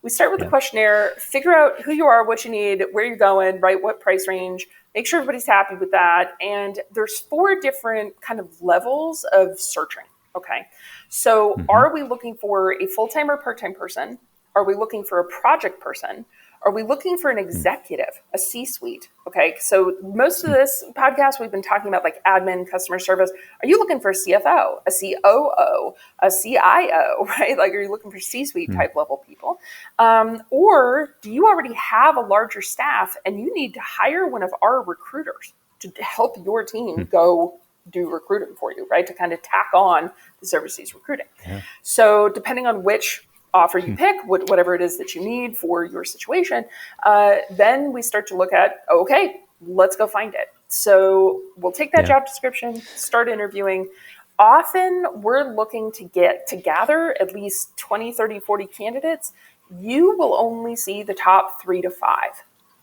we start with the questionnaire, figure out who you are, what you need, where you're going, right? What price range, make sure everybody's happy with that. And there's 4 different kind of levels of searching. Okay. So are we looking for a full-time or part-time person? Are we looking for a project person? Are we looking for an executive, a C-suite? Okay. So most of this podcast, we've been talking about like admin, customer service. Are you looking for a CFO, a COO, a CIO, right? Like, are you looking for C-suite type level people? Or do you already have a larger staff and you need to hire one of our recruiters to help your team go do recruiting for you, right? To kind of tack on the overseas recruiting. Yeah. So depending on which offer you pick, whatever it is that you need for your situation, then we start to look at, okay, let's go find it. So we'll take that job description, start interviewing. Often we're looking to gather at least 20, 30, 40 candidates. You will only see the top 3 to 5,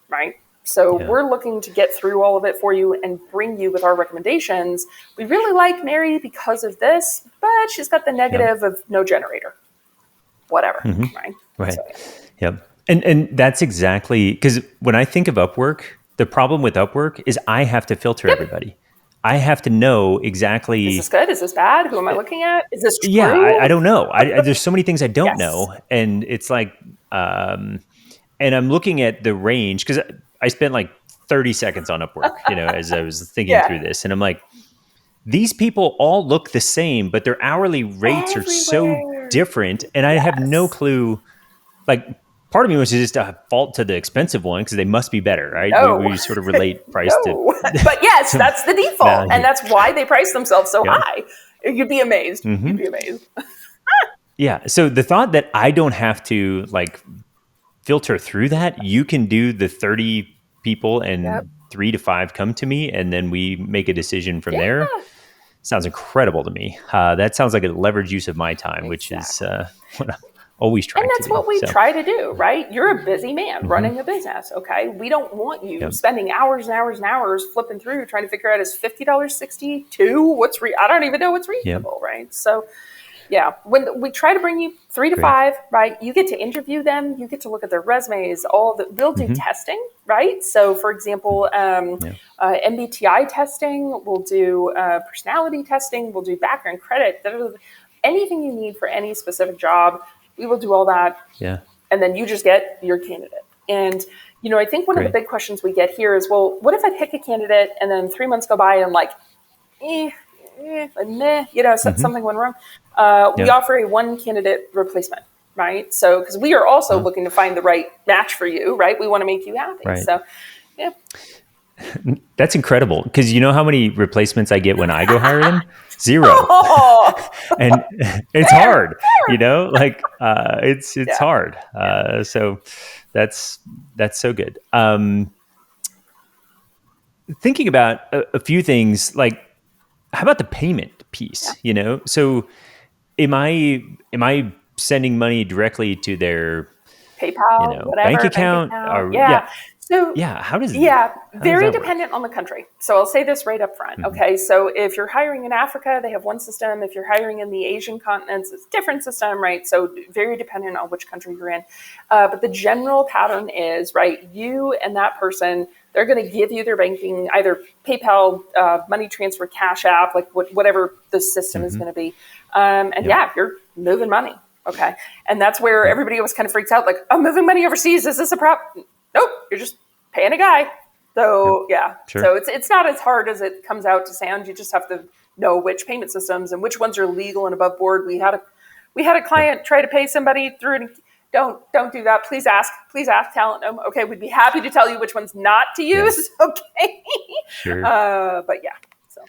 right? So we're looking to get through all of it for you and bring you with our recommendations. We really like Mary because of this, but she's got the negative of no generator. Whatever, right? Right. So, Yep. And that's exactly, because when I think of Upwork, the problem with Upwork is I have to filter everybody. I have to know exactly. Is this good? Is this bad? Who am I looking at? Is this true? Yeah, I don't know. There's so many things I don't know. And it's like, and I'm looking at the range because I spent like 30 seconds on Upwork, as I was thinking through this. And I'm like, these people all look the same, but their hourly rates are so different. And I have no clue. Like, part of me was just a fault to the expensive one because they must be better, right? No. We sort of relate price to. But yes, that's the default. Value. And that's why they price themselves so high. You'd be amazed. You'd be amazed. Yeah. So the thought that I don't have to like filter through that, you can do the 30 people and 3 to 5 come to me and then we make a decision from there. Sounds incredible to me. That sounds like a leveraged use of my time, which is what I'm always trying to do. And that's what we try to do, right? You're a busy man running a business, okay? We don't want you spending hours and hours and hours flipping through trying to figure out is $50, $62, I don't even know what's reasonable, right? So yeah, when we try to bring you 3 to 5, right? You get to interview them. You get to look at their resumes. We'll do testing, right? So, for example, MBTI testing. We'll do personality testing. We'll do background credit. Anything you need for any specific job, we will do all that. Yeah, and then you just get your candidate. And I think one of the big questions we get here is, well, what if I pick a candidate and then 3 months go by and like, something went wrong. We offer a 1 candidate replacement, right? So, because we are also looking to find the right match for you, right? We want to make you happy. Right. So, yeah. That's incredible. Because you know how many replacements I get when I go hire them? 0. And it's hard, it's hard. So that's so good. Thinking about a few things, like, how about the payment piece? So am I sending money directly to their PayPal, bank account? So, yeah, how does very that work? dependent on the country. So I'll say this right up front. Okay, so if you're hiring in Africa, they have one system. If you're hiring in the Asian continents, it's a different system, right? So very dependent on which country you're in. But the general pattern is, right, you and that person, they're going to give you their banking, either PayPal, money transfer, Cash App, like whatever the system is going to be. You're moving money. Okay. And that's where everybody always kind of freaks out, like, I'm moving money overseas. Is this a problem? Nope, you're just paying a guy. So Sure. so it's not as hard as it comes out to sound. You just have to know which payment systems and which ones are legal and above board. We had a client try to pay somebody through an don't do that. Please ask Talent Gnome. Okay, we'd be happy to tell you which ones not to use. Okay. Sure. But yeah. So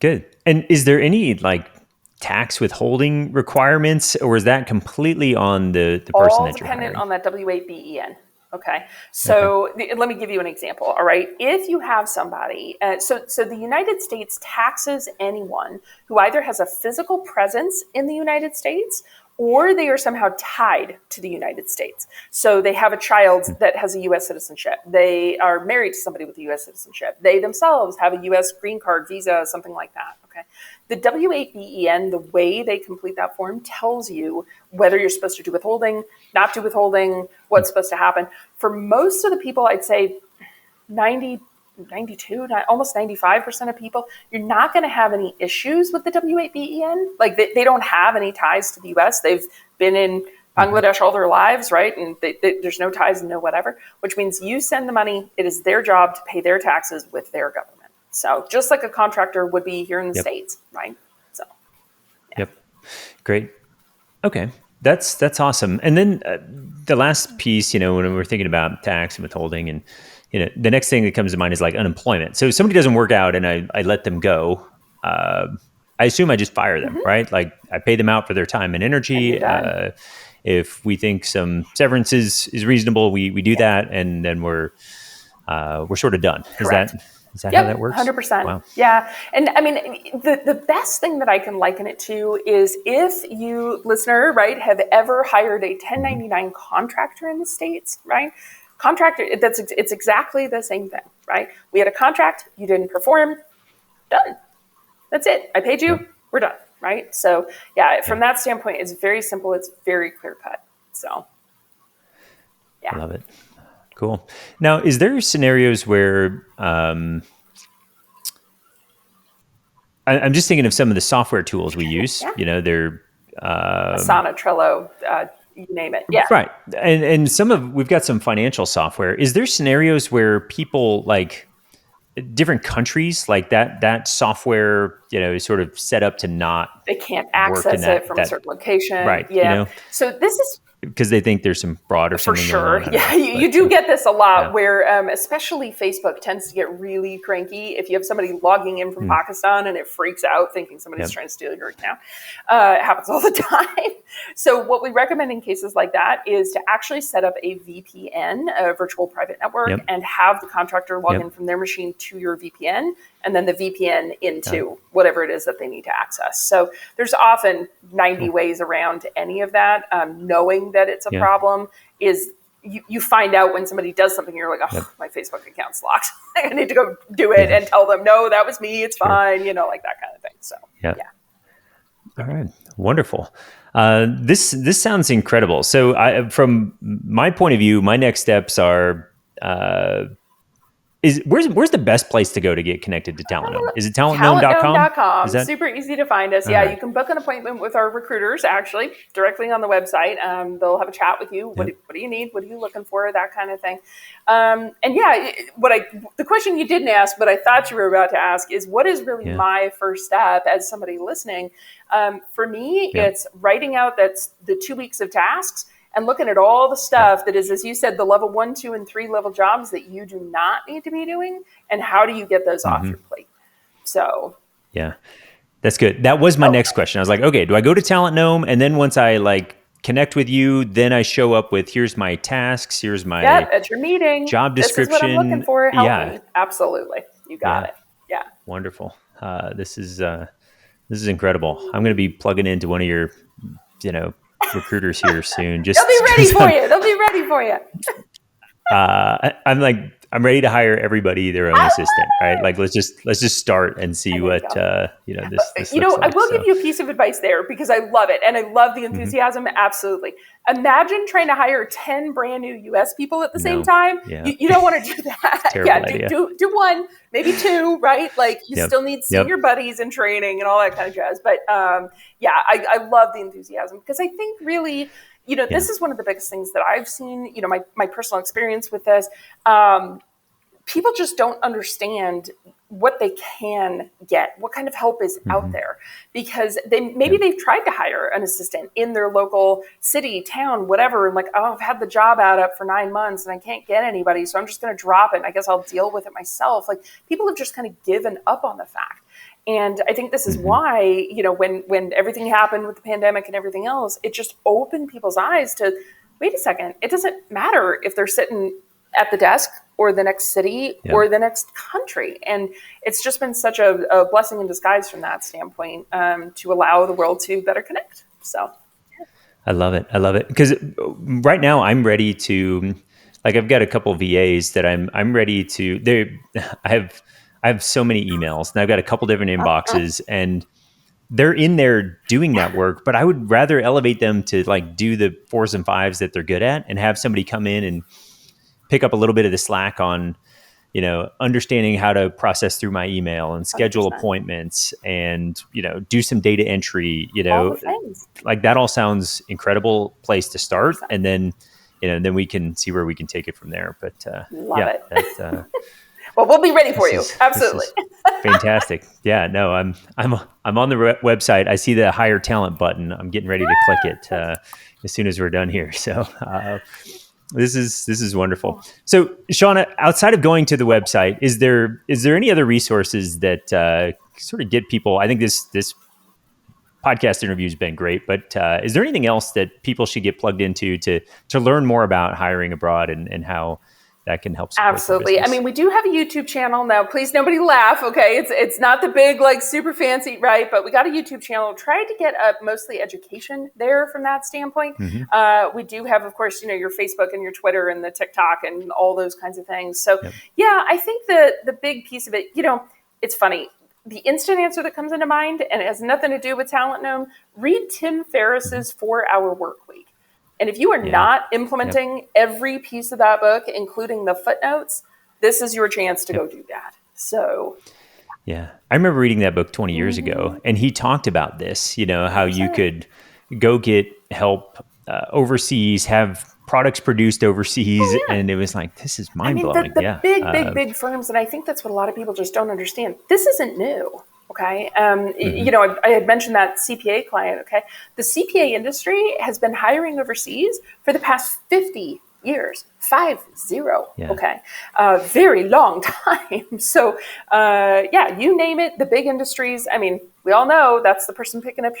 good. And is there any like tax withholding requirements, or is that completely on the person all that you're hiring? dependent on that W-8-BEN. Okay, so let me give you an example. All right, if you have somebody, so the United States taxes anyone who either has a physical presence in the United States or they are somehow tied to the United States. So they have a child that has a U.S. citizenship. They are married to somebody with a U.S. citizenship. They themselves have a U.S. green card, visa, something like that. Okay. The W-8-BEN, the way they complete that form tells you whether you're supposed to do withholding, not do withholding, what's supposed to happen. For most of the people, I'd say 92, almost 95% of people, you're not going to have any issues with the W-8-BEN. Like they don't have any ties to the U.S. They've been in Bangladesh all their lives, right? And there's no ties and no whatever, which means you send the money. It is their job to pay their taxes with their government. So just like a contractor would be here in the States, right? So, Yep. Great. Okay. That's awesome. And then the last piece, when we're thinking about tax and withholding, and the next thing that comes to mind is like unemployment. So if somebody doesn't work out and I let them go, I assume I just fire them, right? Like I pay them out for their time and energy. If we think some severance is reasonable, we do that, and then we're sort of done. Correct. Is that how that works? 100%. Wow. Yeah. And I mean, the best thing that I can liken it to is if you, listener, right, have ever hired a 1099 contractor in the States, right? Contractor, it's exactly the same thing, right? We had a contract, you didn't perform, done. That's it. I paid you, we're done, right? So from that standpoint, it's very simple. It's very clear cut. So, I love it. Cool. Now, is there scenarios where I'm just thinking of some of the software tools we use? They're Asana, Trello, you name it. Yeah. Right. And we've got some financial software. Is there scenarios where people like different countries like that software, is sort of set up to not they can't access it from a certain location. Right. Yeah. So this is because they think there's some fraud or something. For sure. Going on. Yeah, you do get this a lot where especially Facebook tends to get really cranky if you have somebody logging in from Pakistan and it freaks out thinking somebody's trying to steal your account. It happens all the time. So what we recommend in cases like that is to actually set up a VPN, a virtual private network, and have the contractor log in from their machine to your VPN and then the VPN into whatever it is that they need to access. So there's often 90 ways around any of that. Knowing that it's a problem is you find out when somebody does something, you're like, my Facebook account's locked. I need to go do it and tell them, no, that was me. It's fine. Like that kind of thing. So, All right. Wonderful. This sounds incredible. So from my point of view, my next steps are, where's the best place to go to get connected to Talent Gnome? Is it talentgnome.com? Talentgnome.com. Super easy to find us. You can book an appointment with our recruiters actually directly on the website. They'll have a chat with you. What do you need? What are you looking for? That kind of thing. The question you didn't ask, but I thought you were about to ask is what is really my first step as somebody listening? For me, it's writing out that's the 2 weeks of tasks and looking at all the stuff that is, as you said, the level 1, 2, and 3 level jobs that you do not need to be doing, and how do you get those off your plate? So, that's good. That was my next question. I was like, okay, do I go to Talent Gnome, and then once I like connect with you, then I show up with here's my tasks, here's my at your meeting job description. This is what I'm looking for. Help me. Absolutely, you got it. Yeah, wonderful. This is incredible. I'm going to be plugging into one of your, recruiters here soon. They'll be ready for you. They'll be ready for you. I'm ready to hire everybody their own assistant, right? Like let's just start and see There you what go. this looks I like. will give you a piece of advice there because I love it and I love the Mhm. enthusiasm. Absolutely. Imagine trying to hire 10 brand new US people at the same No, time. yeah, You don't want to do that. terrible Yeah, idea. do one, maybe two, right? Like you Yep, still need yep, senior buddies and training and all that kind of jazz. But yeah, I love the enthusiasm because I think really, yeah, this is one of the biggest things that I've seen, my personal experience with this. Um, People just don't understand what they can get, what kind of help is out hmm there, because maybe yep, they've tried to hire an assistant in their local city, town, whatever, and like, oh, I've had the job ad up for 9 months and I can't get anybody, so I'm just going to drop it. And I guess I'll deal with it myself. Like people have just kind of given up on the fact. And I think this is hmm why, when everything happened with the pandemic and everything else, it just opened people's eyes to wait a second, it doesn't matter if they're sitting at the desk or the next city yep. or the next country. And it's just been such a blessing in disguise from that standpoint, to allow the world to better connect. So, I love it. I love it because right now I'm ready to, like, I've got a couple of VAs that I'm ready to. They, I have so many emails and I've got a couple different inboxes and they're in there doing that work, but I would rather elevate them to like do the fours and fives that they're good at and have somebody come in and pick up a little bit of the slack on, understanding how to process through my email and schedule 100%. appointments and, do some data entry, All the things. like that all sounds incredible place to start. 100%. And then, then we can see where we can take it from there. But Love yeah, it. that, Well, we'll be ready for you. this Absolutely. is fantastic. Yeah, no, I'm on the website. I see the hire talent button. I'm getting ready to click it as soon as we're done here. So this is wonderful. So Shauna, outside of going to the website, is there any other resources that sort of get people? I think this podcast interview has been great, but is there anything else that people should get plugged into to learn more about hiring abroad and how that can help support their Absolutely. I business? mean, we do have a YouTube channel now. Please, nobody laugh. Okay, it's not the big like super fancy, right? But we got a YouTube channel. Tried to get up mostly education there from that standpoint. Mm-hmm. We do have, of course, your Facebook and your Twitter and the TikTok and all those kinds of things. So Yep. yeah, I think the big piece of it, it's funny. The instant answer that comes into mind, and it has nothing to do with Talent Gnome, read Tim Mm-hmm. Ferriss's 4 Hour Work Week. And if you are Yeah. not Yep. implementing every piece of that book, including the footnotes, this is your chance to Yep. go do that. So, Yeah. I remember reading that book 20 years ago, and he talked about this, how you 100%. could go get help overseas, have products produced overseas. Oh, yeah. And it was like, this is I mind mean, blowing. the Yeah. big firms, and I think that's what a lot of people just don't understand. This isn't new. Okay. Mm-hmm. I had mentioned that CPA client. Okay. The CPA industry has been hiring overseas for the past 50 years, 50. Yeah. Okay. Very long time. So, yeah, you name it, the big industries. I mean, we all know that's the person picking up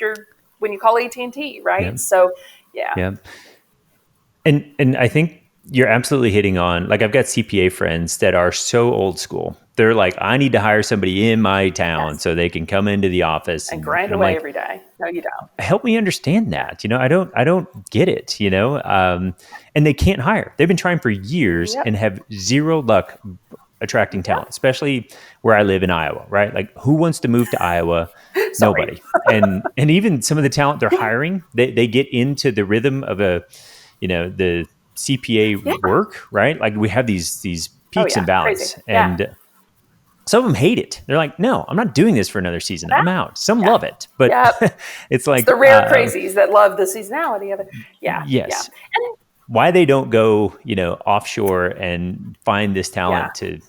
when you call AT&T, right? Yeah. So, yeah. Yeah. And I think you're absolutely hitting on, like, I've got CPA friends that are so old school. They're like, I need to hire somebody in my town Yes. so they can come into the office And grind I'm away like, every day. No, you don't. help me understand that. I don't get it, and they can't hire. They've been trying for years Yep. and have zero luck attracting talent, especially where I live in Iowa, right? Like who wants to move to Iowa? Sorry. Nobody. And even some of the talent they're hiring, they get into the rhythm of the CPA Yeah. work, right? Like we have these Oh, peaks yeah. and valleys. Crazy. Yeah. And some of them hate it. They're like, no, I'm not doing this for another season. I'm out. Some Yeah. love it, but Yep. it's like It's the rare crazies that love the seasonality of it. Yeah. yes. Yeah. And Why they don't go, offshore and find this talent to,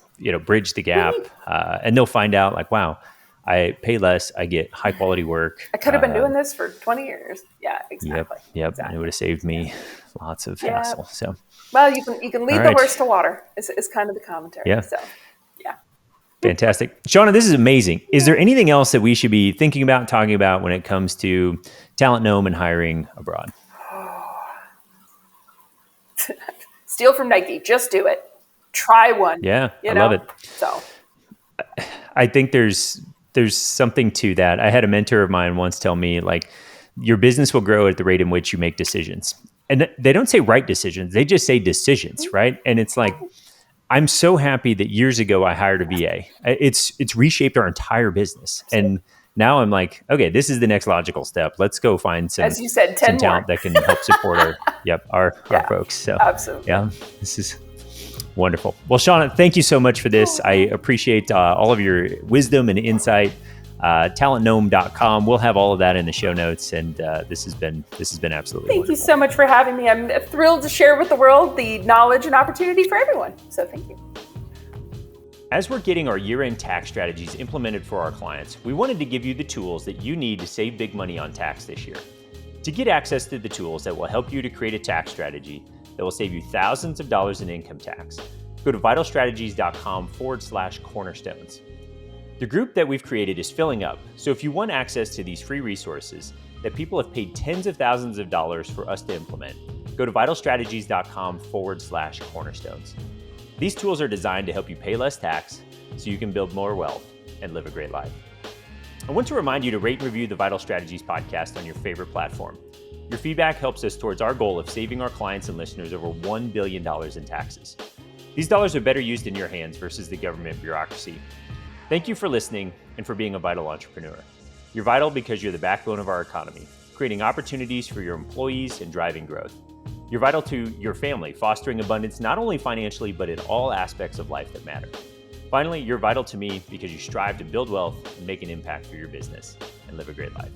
bridge the gap, and they'll find out like, wow, I pay less, I get high quality work. I could have been doing this for 20 years. Yeah, exactly. Yep, Exactly. and it would have saved me lots of Yeah. hassle. So Well, you can lead All the right. horse to water is kind of the commentary. Yeah. So, yeah. fantastic, Shauna. This is amazing. Is there anything else that we should be thinking about, talking about when it comes to Talent Gnome and hiring abroad? Steal from Nike. Just do it. Try one. Yeah, I love it. So, I think there's something to that. I had a mentor of mine once tell me, like, your business will grow at the rate in which you make decisions. And they don't say right decisions. They just say decisions, right? And it's like, I'm so happy that years ago I hired a VA. It's reshaped our entire business. And now I'm like, okay, this is the next logical step. Let's go find some, as you said, 10 some more talent that can help support our folks. So absolutely. yeah, this is wonderful. Well, Shauna, thank you so much for this. I appreciate all of your wisdom and insight. talentgnome.com. We'll have all of that in the show notes. And this has been absolutely Thank wonderful. you so much for having me. I'm thrilled to share with the world the knowledge and opportunity for everyone. So thank you. As we're getting our year-end tax strategies implemented for our clients, we wanted to give you the tools that you need to save big money on tax this year. To get access to the tools that will help you to create a tax strategy that will save you thousands of dollars in income tax, go to vitalstrategies.com/cornerstones. The group that we've created is filling up, so if you want access to these free resources that people have paid tens of thousands of dollars for us to implement, go to vitalstrategies.com/cornerstones. These tools are designed to help you pay less tax so you can build more wealth and live a great life. I want to remind you to rate and review the Vital Strategies podcast on your favorite platform. Your feedback helps us towards our goal of saving our clients and listeners over $1 billion in taxes. These dollars are better used in your hands versus the government bureaucracy. Thank you for listening and for being a vital entrepreneur. You're vital because you're the backbone of our economy, creating opportunities for your employees and driving growth. You're vital to your family, fostering abundance not only financially, but in all aspects of life that matter. Finally, you're vital to me because you strive to build wealth and make an impact for your business and live a great life.